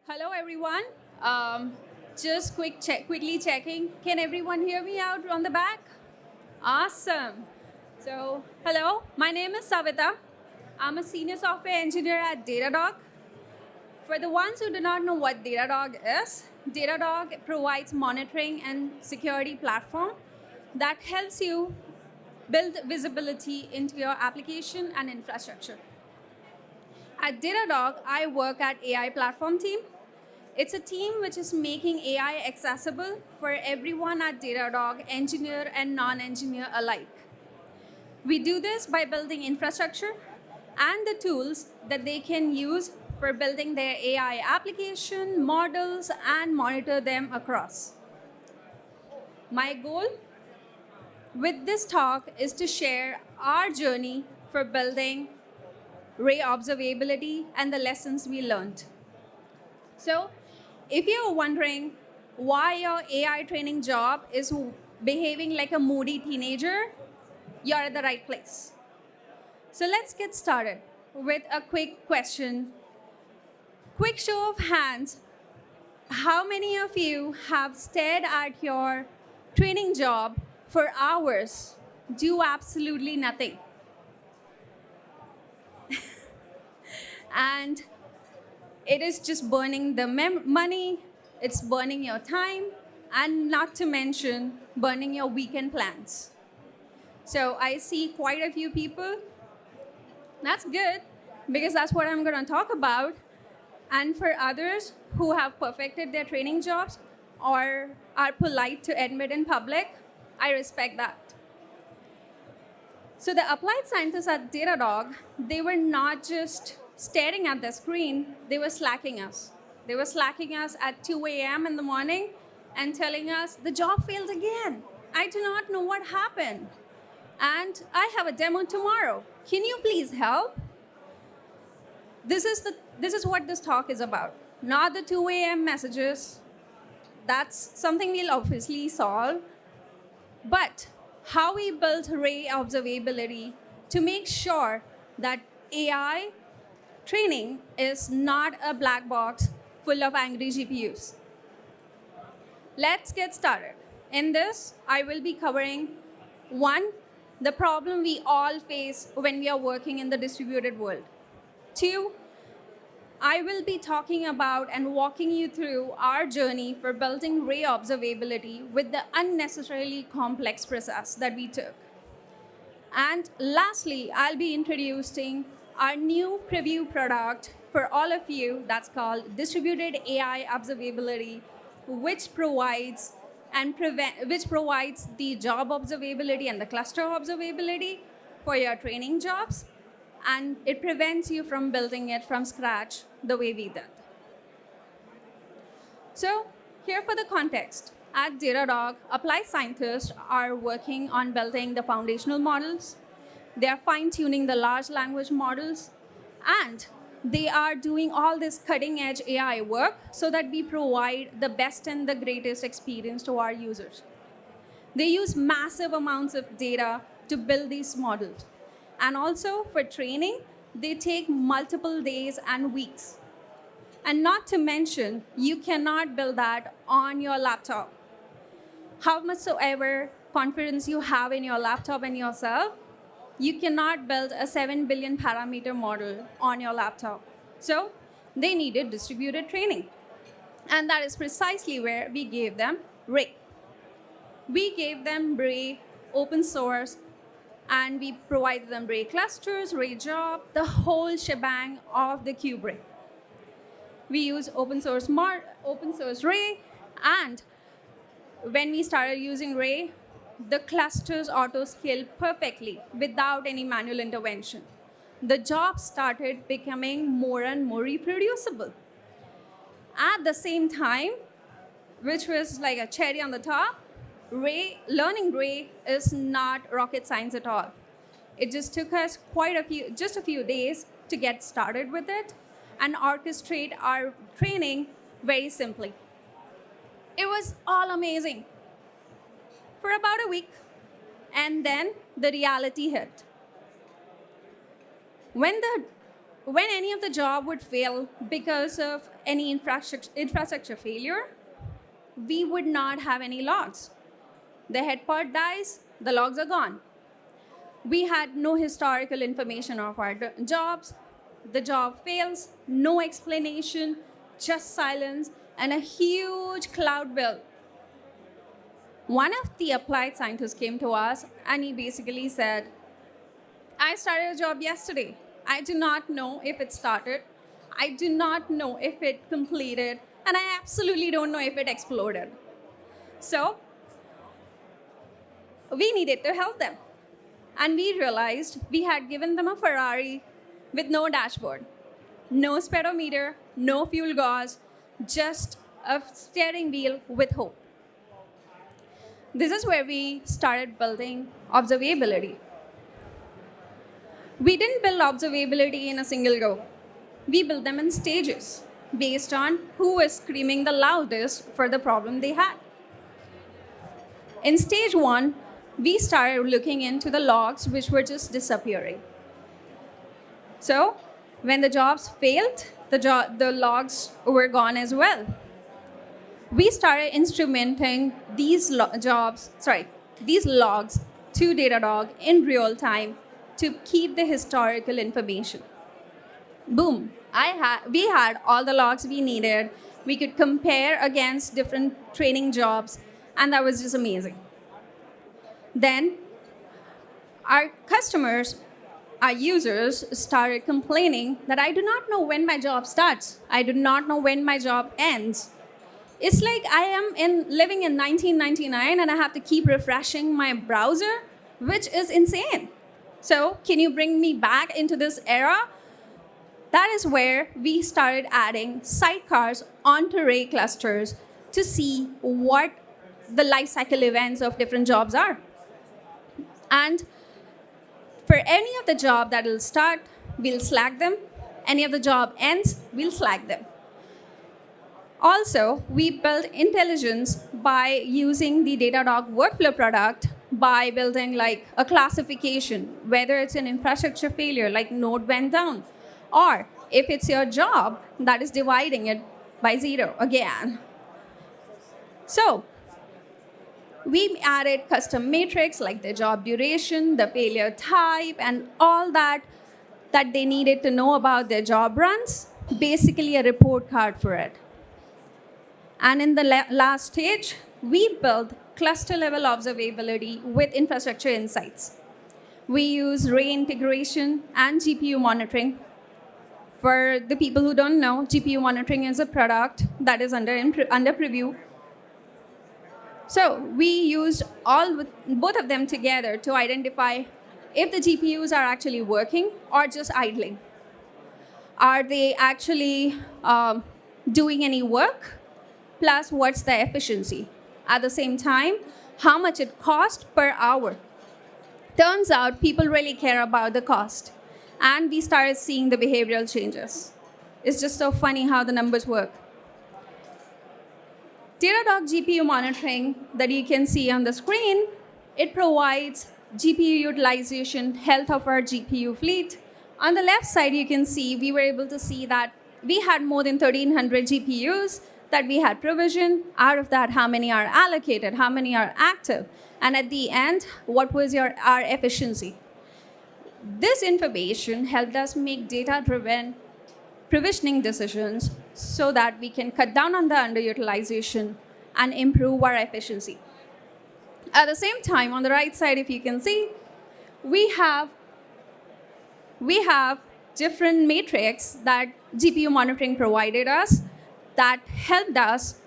Hello, everyone. Just quickly checking. Can everyone hear me out on the back? Awesome. So, hello. My name is Savita. I'm a senior software engineer at Datadog. For the ones who do not know what Datadog is, Datadog provides monitoring and security platform that helps you build visibility into your application and infrastructure. At Datadog, I work at AI platform team. It's a team which is making AI accessible for everyone at Datadog, engineer and non-engineer alike. We do this by building infrastructure and the tools that they can use for building their AI application, models, and monitor them across. My goal with this talk is to share our journey for building Ray observability and the lessons we learned. So, if you're wondering why your AI training job is behaving like a moody teenager, you're at the right place. So, let's get started with a quick question. Quick show of hands. How many of you have stared at your training job for hours, do absolutely nothing? And it is just burning the money, it's burning your time, and not to mention burning your weekend plans. So I see quite a few people. That's good because that's what I'm going to talk about. And for others who have perfected their training jobs or are polite to admit in public, I respect that. So the applied scientists at Datadog, they were not just staring at the screen, they were slacking us. They were slacking us at 2 a.m. in the morning and telling us, the job failed again. I do not know what happened. And I have a demo tomorrow. Can you please help? This is what this talk is about. Not the 2 a.m. messages. That's something we'll obviously solve. But how we built Ray observability to make sure that AI training is not a black box full of angry GPUs. Let's get started. In this, I will be covering one, the problem we all face when we are working in the distributed world. Two, I will be talking about and walking you through our journey for building Ray observability with the unnecessarily complex process that we took. And lastly, I'll be introducing our new preview product for all of you that's called Distributed AI Observability, which provides the job observability and the cluster observability for your training jobs, and it prevents you from building it from scratch the way we did. So, here for the context. At Datadog, applied scientists are working on building the foundational models. They are fine-tuning the large language models, and they are doing all this cutting-edge AI work so that we provide the best and the greatest experience to our users. They use massive amounts of data to build these models. And also for training, they take multiple days and weeks. And not to mention, you cannot build that on your laptop. How much soever confidence you have in your laptop and yourself, you cannot build a 7 billion parameter model on your laptop. So they needed distributed training. And that is precisely where we gave them Ray. We gave them Ray open source, and we provided them Ray clusters, Ray job, the whole shebang of the KubeRay. We use open source Ray, and when we started using Ray, the clusters auto-scaled perfectly without any manual intervention. The job started becoming more and more reproducible. At the same time, which was like a cherry on the top, learning Ray is not rocket science at all. It just took us just a few days to get started with it and orchestrate our training very simply. It was all amazing for about a week, and then the reality hit. When the when any of the job would fail because of any infrastructure failure, we would not have any logs. The head part dies, the logs are gone. We had no historical information of our jobs. The job fails, no explanation, just silence, and a huge cloud bill. One of the applied scientists came to us and he basically said, I started a job yesterday. I do not know if it started. I do not know if it completed. And I absolutely don't know if it exploded. So we needed to help them. And we realized we had given them a Ferrari with no dashboard, no speedometer, no fuel gauge, just a steering wheel with hope. This is where we started building observability. We didn't build observability in a single go. We built them in stages based on who was screaming the loudest for the problem they had. In stage 1, we started looking into the logs which were just disappearing. So when the jobs failed, the logs were gone as well. We started instrumenting these logs to Datadog in real time to keep the historical information. Boom, we had all the logs we needed. We could compare against different training jobs, and that was just amazing. Then our customers, our users started complaining that I do not know when my job starts. I do not know when my job ends. It's like I am living in 1999 and I have to keep refreshing my browser, which is insane. So can you bring me back into this era? That is where we started adding sidecars onto Ray clusters to see what the lifecycle events of different jobs are. And for any of the job that will start, we'll Slack them. Any of the job ends, we'll Slack them. Also, we built intelligence by using the Datadog workflow product by building like a classification, whether it's an infrastructure failure, like node went down, or if it's your job that is dividing it by 0 again. So we added custom metrics like the job duration, the failure type, and all that they needed to know about their job runs, basically a report card for it. And in the last stage, we built cluster-level observability with infrastructure insights. We use Ray integration and GPU monitoring. For the people who don't know, GPU monitoring is a product that is under preview. So we used both of them together to identify if the GPUs are actually working or just idling. Are they actually doing any work? Plus, what's the efficiency? At the same time, how much it costs per hour. Turns out people really care about the cost. And we started seeing the behavioral changes. It's just so funny how the numbers work. Datadog GPU monitoring that you can see on the screen, it provides GPU utilization, health of our GPU fleet. On the left side, you can see we were able to see that we had more than 1,300 GPUs that we had provisioned. Out of that, how many are allocated, how many are active, and at the end, what was our efficiency. This information helped us make data-driven provisioning decisions so that we can cut down on the underutilization and improve our efficiency. At the same time, on the right side, if you can see, we have different metrics that GPU monitoring provided us that helped us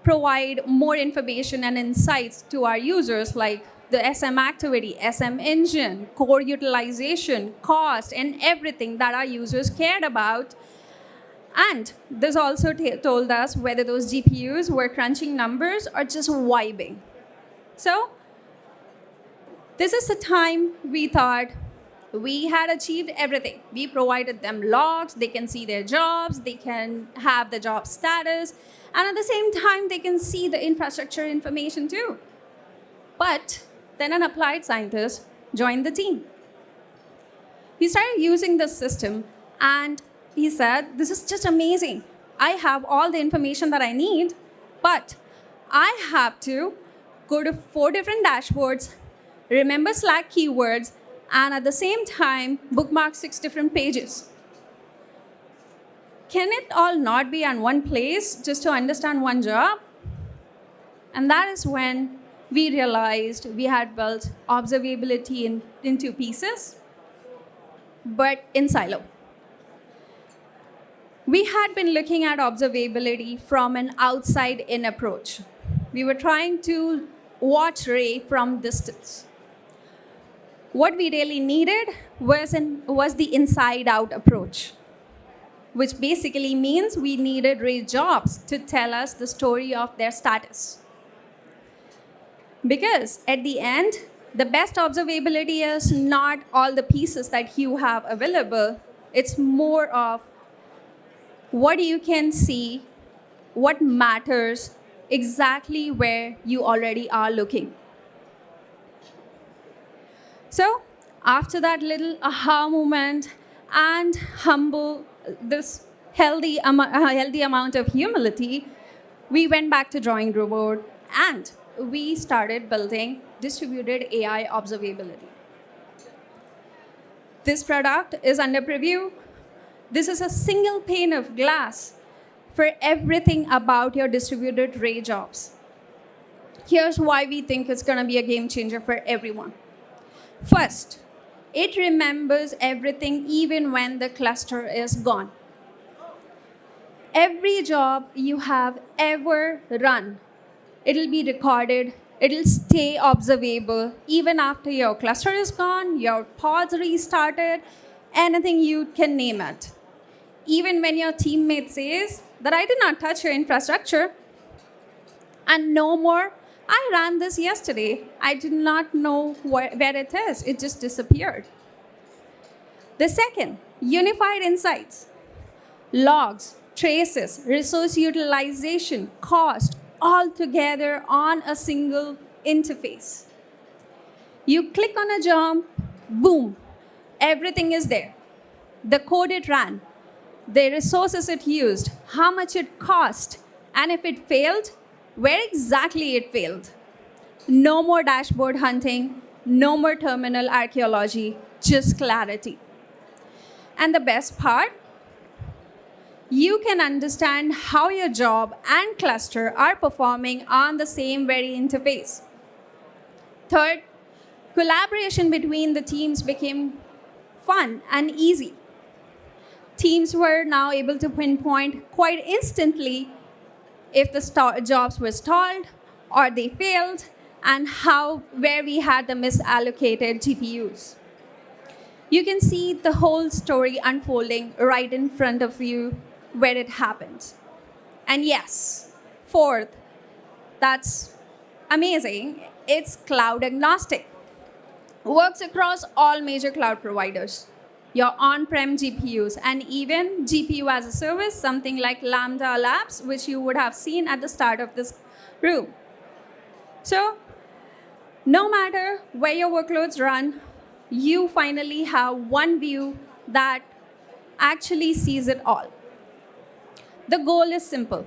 provide more information and insights to our users, like the SM activity, SM engine, core utilization, cost, and everything that our users cared about. And this also told us whether those GPUs were crunching numbers or just vibing. So this is the time we thought we had achieved everything. We provided them logs, they can see their jobs, they can have the job status, and at the same time, they can see the infrastructure information too. But then an applied scientist joined the team. He started using the system And he said, this is just amazing. I have all the information that I need, but I have to go to 4 different dashboards, remember Slack keywords, and at the same time, bookmark 6 different pages. Can it all not be on one place just to understand one job? And that is when we realized we had built observability into pieces, but in silo. We had been looking at observability from an outside-in approach. We were trying to watch Ray from distance. What we really needed was the inside-out approach, which basically means we needed Ray jobs to tell us the story of their status. Because at the end, the best observability is not all the pieces that you have available. It's more of what you can see, what matters, exactly where you already are looking. So after that little aha moment and this healthy amount of humility, we went back to drawing board and we started building distributed AI observability. This product is under preview. This is a single pane of glass for everything about your distributed Ray jobs. Here's why we think it's going to be a game changer for everyone. First, it remembers everything even when the cluster is gone. Every job you have ever run, it'll be recorded, it'll stay observable even after your cluster is gone, your pods restarted, anything you can name it. Even when your teammate says that I did not touch your infrastructure, and no more, I ran this yesterday, I did not know where it is, it just disappeared. The second, unified insights, logs, traces, resource utilization, cost, all together on a single interface. You click on a job, boom, everything is there. The code it ran, the resources it used, how much it cost, and if it failed, where exactly it failed. No more dashboard hunting, no more terminal archaeology, just clarity. And the best part, you can understand how your job and cluster are performing on the same very interface. Third, collaboration between the teams became fun and easy. Teams were now able to pinpoint quite instantly if the jobs were stalled or they failed and where we had the misallocated GPUs. You can see the whole story unfolding right in front of you where it happened. And yes, fourth, that's amazing, it's cloud agnostic. Works across all major cloud providers, your on-prem GPUs, and even GPU as a service, something like Lambda Labs, which you would have seen at the start of this room. So, no matter where your workloads run, you finally have one view that actually sees it all. The goal is simple.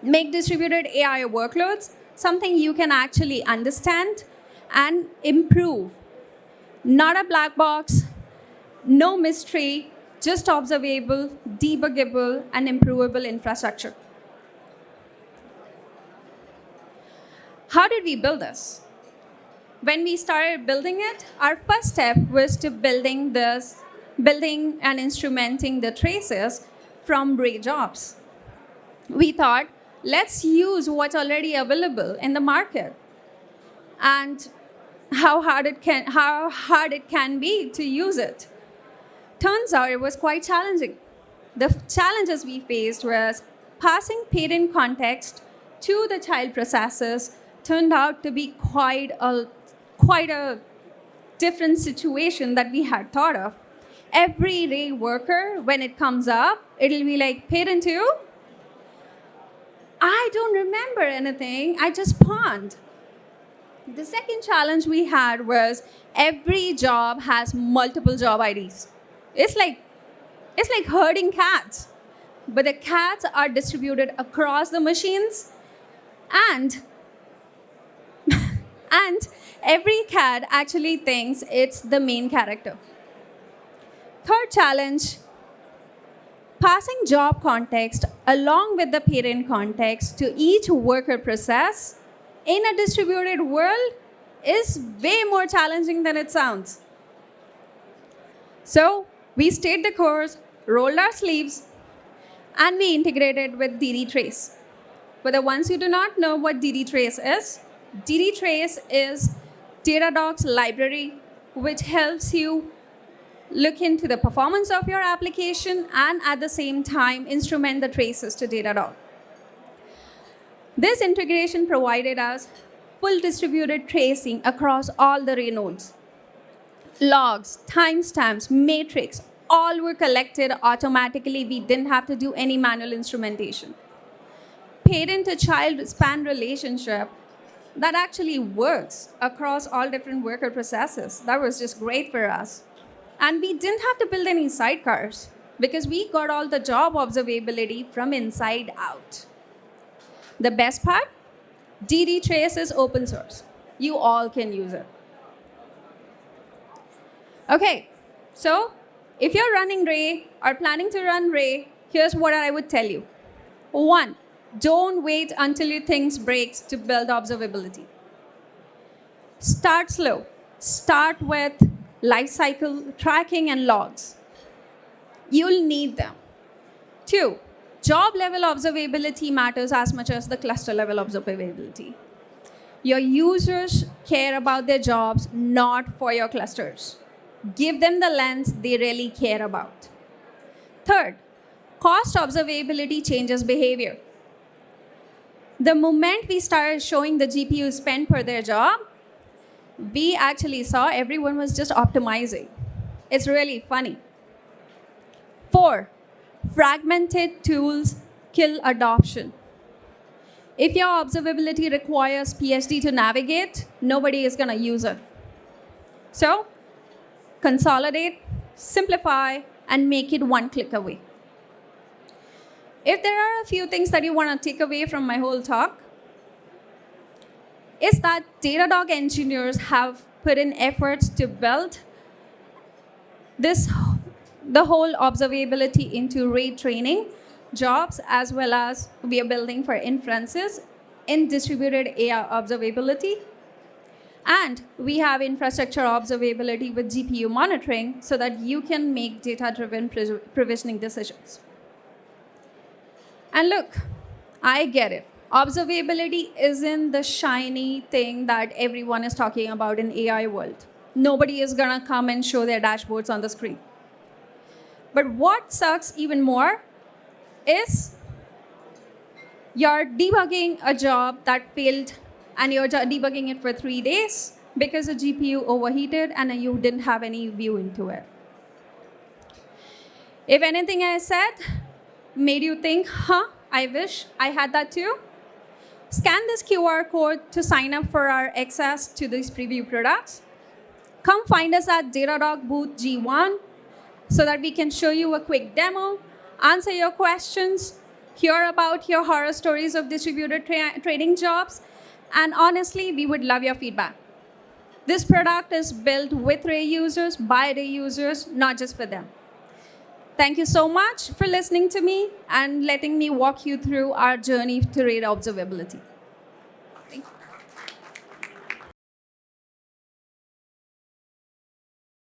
Make distributed AI workloads something you can actually understand and improve. Not a black box, no mystery, just observable, debuggable, and improvable infrastructure. How did we build this? When we started building it, our first step was to building and instrumenting the traces from Ray jobs. We thought, let's use what's already available in the market and how hard it can be to use it. Turns out it was quite challenging. The challenges we faced was passing parent context to the child processes turned out to be quite a different situation that we had thought of. Every Ray worker, when it comes up, it'll be like, parent 2? I don't remember anything, I just pawned. The second challenge we had was every job has multiple job IDs. It's like It's like herding cats. But the cats are distributed across the machines, and and every cat actually thinks it's the main character. Third challenge, passing job context along with the parent context to each worker process in a distributed world is way more challenging than it sounds. So we stayed the course, rolled our sleeves, and we integrated with DD Trace. For the ones who do not know what DD Trace is, DD Trace is Datadog's library, which helps you look into the performance of your application and at the same time instrument the traces to Datadog. This integration provided us full distributed tracing across all the array nodes. Logs, timestamps, matrix, all were collected automatically. We didn't have to do any manual instrumentation. Parent to child span relationship that actually works across all different worker processes. That was just great for us. And we didn't have to build any sidecars because we got all the job observability from inside out. The best part, DD Trace is open source. You all can use it. Okay, so if you're running Ray or planning to run Ray, here's what I would tell you. 1, don't wait until you think breaks to build observability. Start slow. Start with lifecycle tracking and logs. You'll need them. 2, job level observability matters as much as the cluster level observability. Your users care about their jobs, not for your clusters. Give them the lens they really care about. 3rd, cost observability changes behavior. The moment we started showing the GPU spend per their job, we actually saw everyone was just optimizing. It's really funny. 4, fragmented tools kill adoption. If your observability requires PSD to navigate, nobody is going to use it. So, consolidate, simplify, and make it one click away. If there are a few things that you want to take away from my whole talk, is that Datadog engineers have put in efforts to build the whole observability into Ray training jobs, as well as we are building for inferences in distributed AI observability. And we have infrastructure observability with GPU monitoring so that you can make data-driven provisioning decisions. And look, I get it. Observability isn't the shiny thing that everyone is talking about in AI world. Nobody is gonna come and show their dashboards on the screen. But what sucks even more is you're debugging a job that failed and you're debugging it for 3 days because the GPU overheated and you didn't have any view into it. If anything I said made you think, I wish I had that too, scan this QR code to sign up for our access to these preview products. Come find us at Datadog booth G1 so that we can show you a quick demo, answer your questions, hear about your horror stories of distributed trading jobs, and honestly, we would love your feedback. This product is built with Ray users, by Ray users, not just for them. Thank you so much for listening to me and letting me walk you through our journey to Ray observability. Thank you.